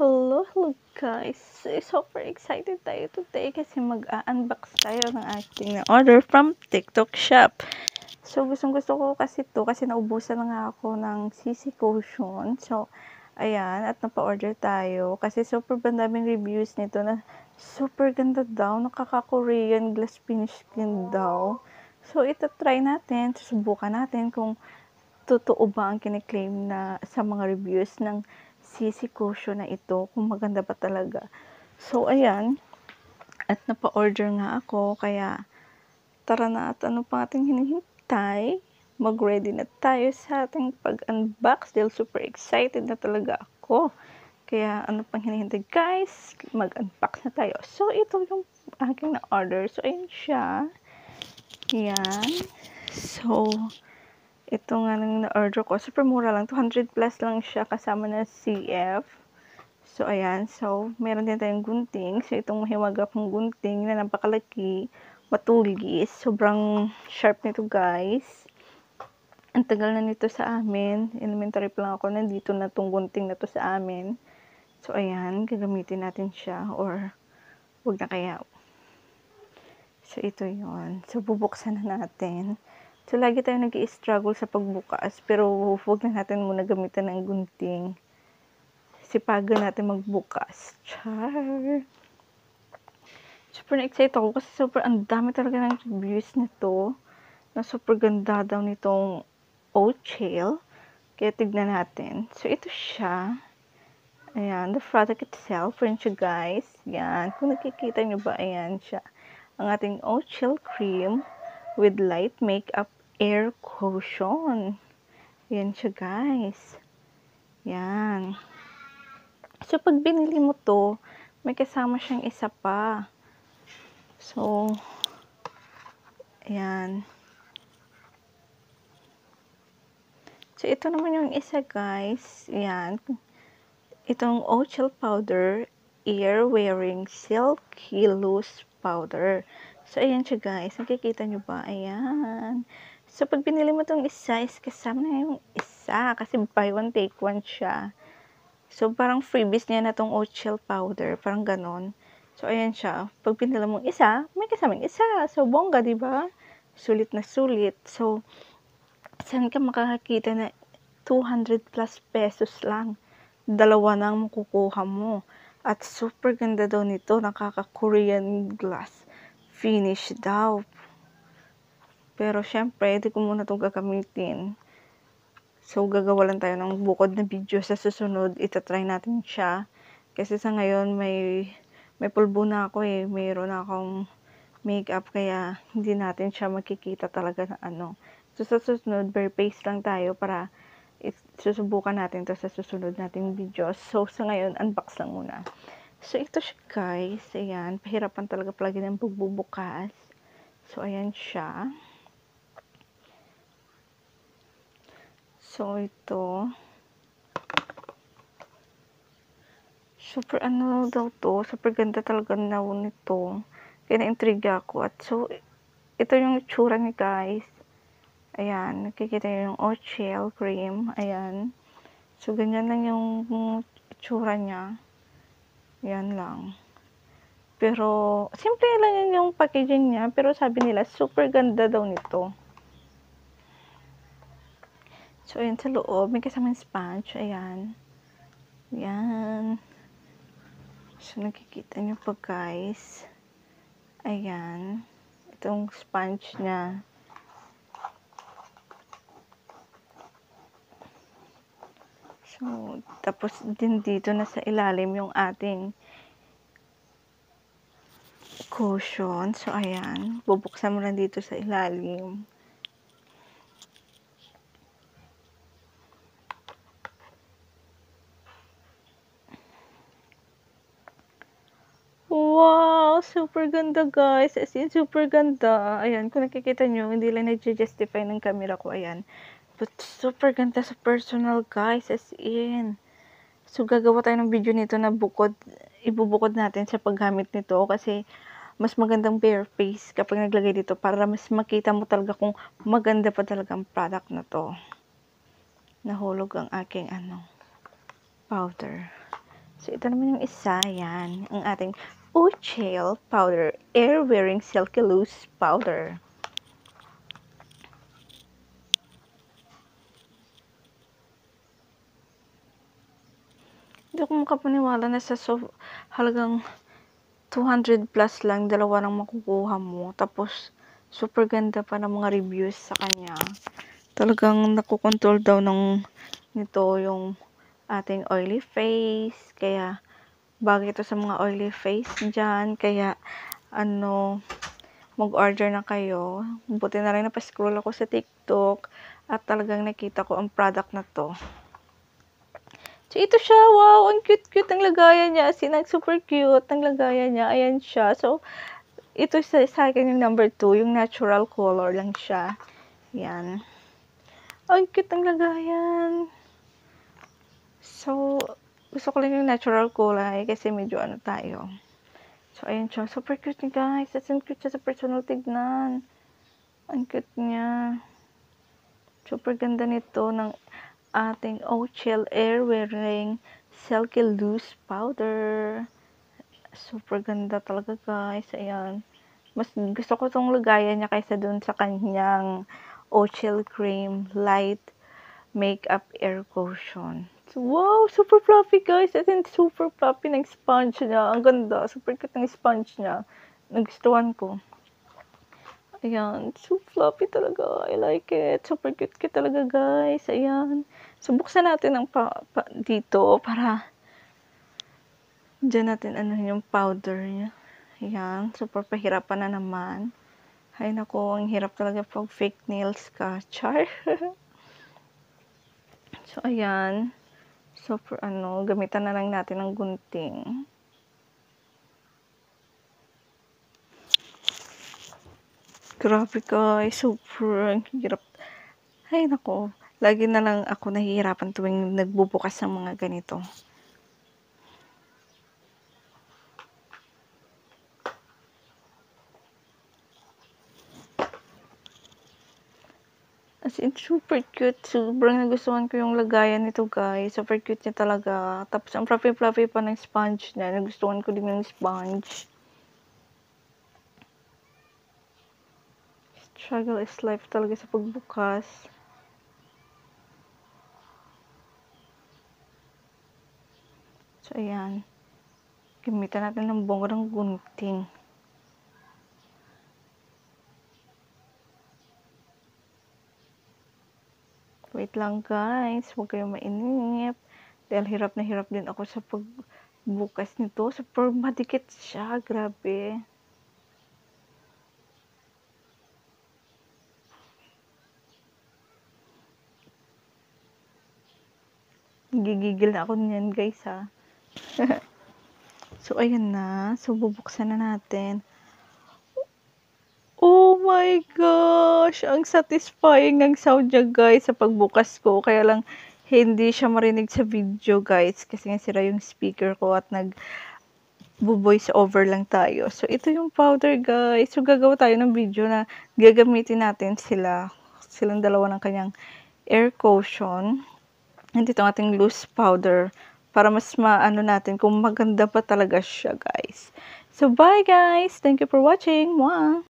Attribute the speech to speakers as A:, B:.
A: Hello guys! Super excited tayo today kasi mag-unbox tayo ng ating na-order from TikTok Shop. So, gustong-gusto ko kasi to kasi naubusan na nga ako ng CC Cushion. So, ayan, at napa-order tayo kasi super daming reviews nito na super ganda daw, nakaka-Korean glass finish skin daw. So, ito try natin, susubukan natin kung totoo ba ang kiniklaim na sa mga reviews ng CC Cushion na ito, kung maganda ba talaga. So, ayan, at napa-order nga ako, kaya tara na at ano pa ating hinihintay, mag-ready na tayo sa ating pag-unbox dahil super excited na talaga ako. Kaya ano pang hinihintay guys, mag-unbox na tayo. So, ito yung aking na-order. So, ayan siya. Yan. So, ito nga nang na-order ko. Super mura lang. 200 plus lang siya kasama na CF. So, ayan. So, meron din tayong gunting. So, itong mahiwaga pong gunting na napakalaki, matulis. Sobrang sharp nito, guys. Ang tagal na nito sa amin. Elementary pa lang ako. Nandito na tong gunting na to sa amin. So, ayan. Gagamitin natin siya. Or, wag na kaya. So, ito yon. So, bubuksan na natin. So, lagi tayo nag-i-struggle sa pagbukas, pero huwag na natin muna gamitan ng gunting. Sipagan natin magbukas. Char! Super na-excite ako kasi super ang dami talaga ng reviews nito. Na super ganda daw nitong oat shell. Kaya tignan natin. So, ito siya. Ayan, the product itself. Ayan siya, guys. Yan. Kung nakikita nyo ba, ayan siya. Ang ating oat shell cream with light makeup air cushion. Yan siya, guys. Yan. So, pag binili mo to, may kasama siyang isa pa. So, yan. So, ito naman yung isa, guys. Yan. Itong oat shell powder, ear wearing silky loose powder. So, ayan siya, guys. Nakikita nyo ba? Ayan. So, pag binili mo itong isa, is kasama na yung isa. Kasi buy one, take one siya. So, parang freebies niya na itong oat shell powder. Parang ganon. So, ayan siya. Pag binili mo isa, may kasamang isa. So, bongga, diba? Sulit na sulit. So, saan ka makakakita na 200 plus pesos lang? Dalawa na ang makukuha mo. At super ganda daw nito. Nakaka-Korean glass finish daw. Pero syempre, hindi ko muna itong gagamitin. So, gagawa lang tayo ng bukod na video sa susunod. Itatry natin siya. Kasi sa ngayon, may pulbo na ako eh. Mayroon na akong makeup. Kaya, hindi natin siya makikita talaga na ano. So, sa susunod, bare face lang tayo para susubukan natin to sa susunod nating video. So, sa ngayon, unbox lang muna. So, ito siya guys. Ayan. Pahirapan talaga palagi ng pagbubukas. So, ayan siya. So, ito. Super ano daw to. Super ganda talaga na nito. Kaya na-intriga ako. At so, ito yung itsura ni guys. Ayan. Nakikita nyo yung oat shell cream. Ayan. So, ganyan lang yung itsura niya. Yan lang. Pero, simple lang yun yung packaging niya. Pero sabi nila, super ganda daw nito. So, ayan sa loob. May kasamang sponge. Ayan. Ayan. So, nakikita nyo pa guys. Ayan. Itong sponge niya. So, tapos din dito na sa ilalim yung ating cushion. So, ayan. Bubuksan mo lang dito sa ilalim. Wow! Super ganda guys. As in, super ganda. Ayan, kung nakikita nyo, hindi lang nag-justify ng camera ko. Ayan. But super ganda sa personal guys. As in. So, gagawa tayo ng video nito na ibubukod natin sa paggamit nito. Kasi, mas magandang bare face kapag naglagay dito para mas makita mo talaga kung maganda pa talaga ang product na to. Nahulog ang aking powder. So, ito naman yung isa, yan. Ang ating Uchel Powder Air Wearing Silky Loose Powder. Hindi ako makapaniwala na sa halagang 200 plus lang, dalawa lang makukuha mo. Tapos, super ganda pa ng mga reviews sa kanya. Talagang nakokontrol daw nito yung ating oily face. Kaya, bagay ito sa mga oily face dyan. Kaya, mag-order na kayo. Buti na rin napascroll ako sa TikTok at talagang nakita ko ang product na to. So, ito siya. Wow! Ang cute-cute ng lagayan niya. Super cute ng lagayan niya. Ayan siya. So, ito sa akin yung number 2. Yung natural color lang siya. Yan. Ang cute ng lagayan. So, gusto ko lang yung natural kulay kasi medyo tayo. So, ayan siya. Super cute niya, guys. As in, cute siya sa personal tignan. Ang cute niya. Super ganda nito ng ating Uchel Air Wearing Silky Loose Powder. Super ganda talaga, guys. Ayan. Mas gusto ko itong lagayan niya kaysa dun sa kanyang Uchel Cream Light Makeup Air Cushion. So, wow! Super fluffy, guys. As in, super fluffy ng sponge niya. Ang ganda. Super cute ng sponge niya. Nagustuhan ko. Ayan. So fluffy talaga. I like it. Super cute talaga, guys. Ayan. So, buksan natin ang dito para dyan natin yung powder niya. Ayan. Super pahirapan na naman. Ay, naku. Ang hirap talaga pag fake nails ka. Char. So, ayan. Super gamitan na lang natin ng gunting. Grabe, guys. Super. Ang hirap. Ay, naku. Lagi na lang ako nahihirapan tuwing nagbubukas ng mga ganito. As in, super cute. Sobrang nagustuhan ko yung lagayan nito, guys. Super cute niya talaga. Tapos, ang fluffy-fluffy pa ng sponge niya. Nagustuhan ko din yung sponge. Struggle is life talaga sa pagbukas. So, ayan. Gamitan natin ng bonggang gunting. Wait lang, guys. Huwag kayong mainip. Dahil hirap na hirap din ako sa pagbukas nito. Super madikit siya. Grabe. Gigigil na ako niyan, guys, ha. So, ayan na. So, bubuksan na natin. Oh my gosh! Ang satisfying ng sound niya, guys, sa pagbukas ko. Kaya lang, hindi siya marinig sa video, guys. Kasi nga sira yung speaker ko at nag-voice over lang tayo. So, ito yung powder, guys. So, gagawa tayo ng video na gagamitin natin silang dalawa ng kanyang air cushion. And ito ang ating loose powder para mas natin kung maganda pa talaga siya, guys. So, bye, guys! Thank you for watching. Mwah!